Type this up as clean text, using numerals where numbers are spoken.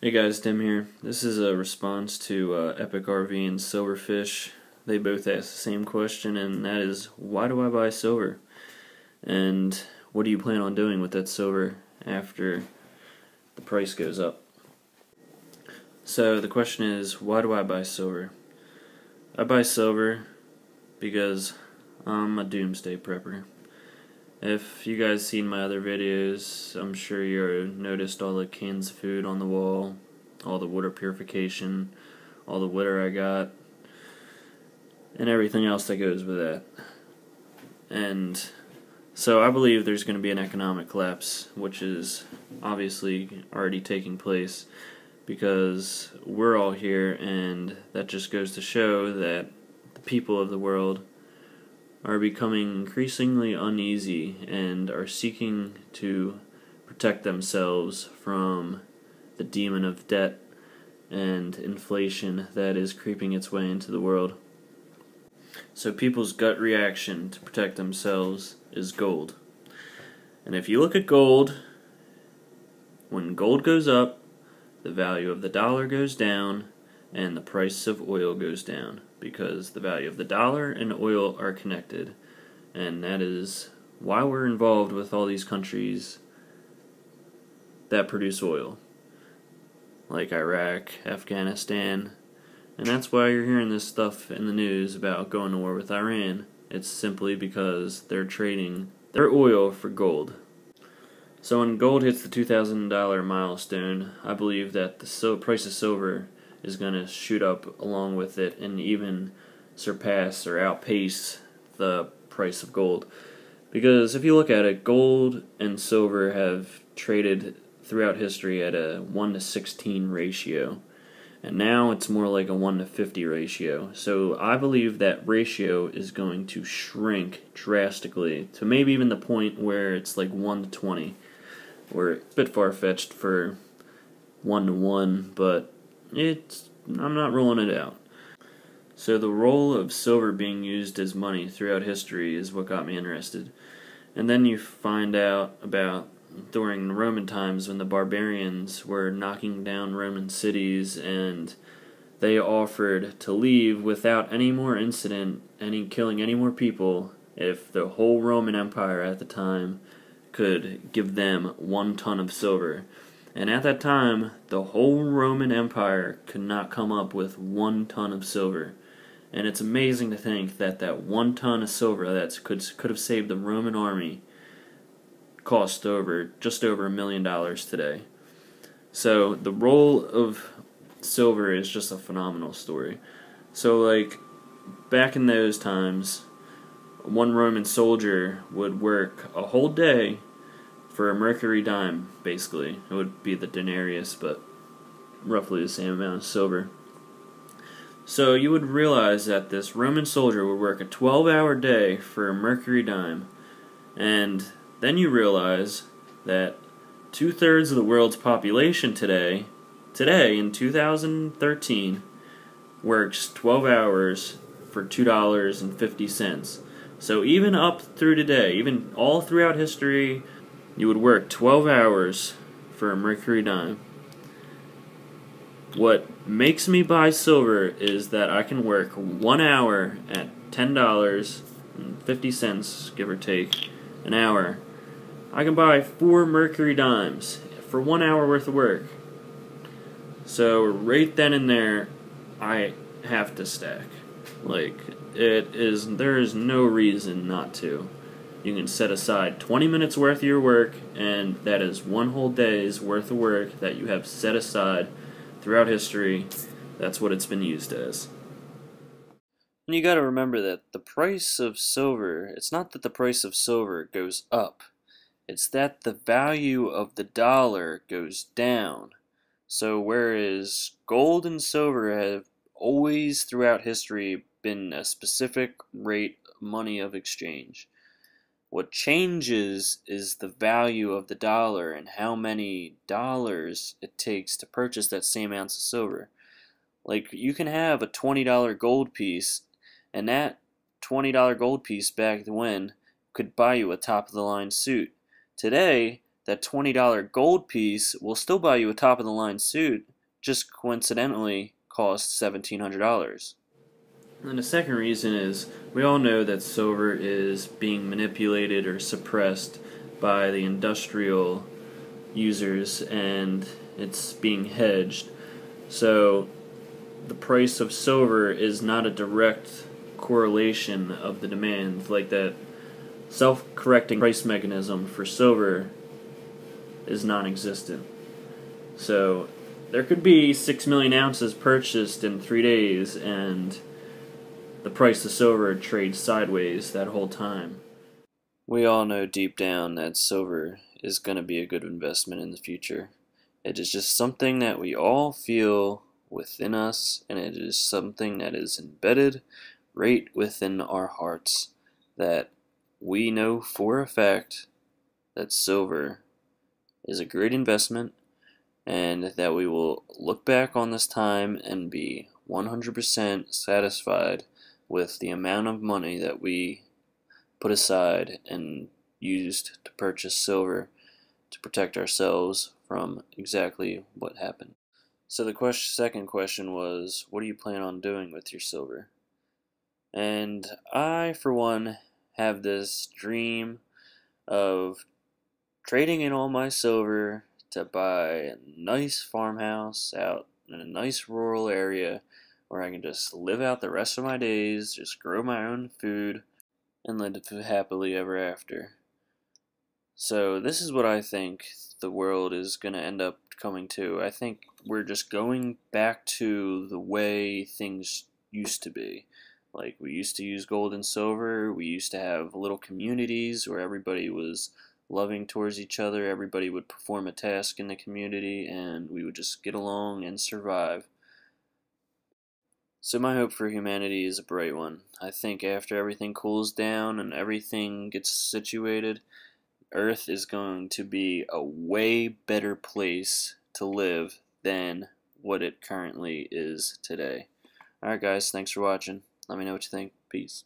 Hey guys, Tim here. This is a response to EpicRV and Silverfish. They both asked the same question, and that is, why do I buy silver? And what do you plan on doing with that silver after the price goes up? So the question is, why do I buy silver? I buy silver because I'm a doomsday prepper. If you guys seen my other videos, I'm sure you noticed all the cans of food on the wall, all the water purification, all the water I got, and everything else that goes with that. And so I believe there's going to be an economic collapse, which is obviously already taking place because we're all here, and that just goes to show that the people of the world are becoming increasingly uneasy and are seeking to protect themselves from the demon of debt and inflation that is creeping its way into the world. So people's gut reaction to protect themselves is gold. And if you look at gold, when gold goes up, the value of the dollar goes down and the price of oil goes down, because the value of the dollar and oil are connected, and that is why we're involved with all these countries that produce oil, like Iraq, Afghanistan, and that's why you're hearing this stuff in the news about going to war with Iran. It's simply because they're trading their oil for gold. So when gold hits the $2,000 milestone, I believe that the price of silver is going to shoot up along with it and even surpass or outpace the price of gold. Because if you look at it, gold and silver have traded throughout history at a 1:16 ratio. And now it's more like a 1:50 ratio. So I believe that ratio is going to shrink drastically to maybe even the point where it's like 1:20. Where it's a bit far-fetched for 1:1, but I'm not ruling it out. So the role of silver being used as money throughout history is what got me interested. And then you find out about during the Roman times when the barbarians were knocking down Roman cities, and they offered to leave without any more incident, killing any more people, if the whole Roman Empire at the time could give them 1 ton of silver. And at that time, the whole Roman Empire could not come up with 1 ton of silver. And it's amazing to think that that 1 ton of silver that could have saved the Roman army cost just over $1 million today. So the role of silver is just a phenomenal story. So like back in those times, one Roman soldier would work a whole day for a mercury dime, basically. It would be the denarius, but roughly the same amount of silver. So you would realize that this Roman soldier would work a 12-hour day for a mercury dime, and then you realize that 2/3 of the world's population today in 2013, works 12 hours for $2.50. So even up through today, even all throughout history, you would work 12 hours for a mercury dime. What makes me buy silver is that I can work 1 hour at $10.50, give or take, an hour. I can buy 4 mercury dimes for 1 hour worth of work. So right then and there, I have to stack. Like, there is no reason not to. You can set aside 20 minutes worth of your work, and that is 1 whole day's worth of work that you have set aside throughout history. That's what it's been used as. And you gotta remember that the price of silver, it's not that the price of silver goes up, it's that the value of the dollar goes down. So whereas gold and silver have always throughout history been a specific rate money of exchange, what changes is the value of the dollar and how many dollars it takes to purchase that same ounce of silver. Like, you can have a $20 gold piece, and that $20 gold piece back when could buy you a top-of-the-line suit. Today, that $20 gold piece will still buy you a top-of-the-line suit, just coincidentally cost $1,700. And the second reason is we all know that silver is being manipulated or suppressed by the industrial users, and it's being hedged. So the price of silver is not a direct correlation of the demand. Like that self-correcting price mechanism for silver is non-existent. So there could be 6 million ounces purchased in 3 days, and the price of silver trades sideways that whole time. We all know deep down that silver is going to be a good investment in the future. It is just something that we all feel within us, and it is something that is embedded right within our hearts, that we know for a fact that silver is a great investment, and that we will look back on this time and be 100% satisfied with the amount of money that we put aside and used to purchase silver to protect ourselves from exactly what happened. So the second question was, what do you plan on doing with your silver? And I, for one, have this dream of trading in all my silver to buy a nice farmhouse out in a nice rural area where I can just live out the rest of my days, just grow my own food, and live happily ever after. So this is what I think the world is going to end up coming to. I think we're just going back to the way things used to be. Like, we used to use gold and silver, we used to have little communities where everybody was loving towards each other, everybody would perform a task in the community, and we would just get along and survive. So my hope for humanity is a bright one. I think after everything cools down and everything gets situated, Earth is going to be a way better place to live than what it currently is today. Alright guys, thanks for watching. Let me know what you think. Peace.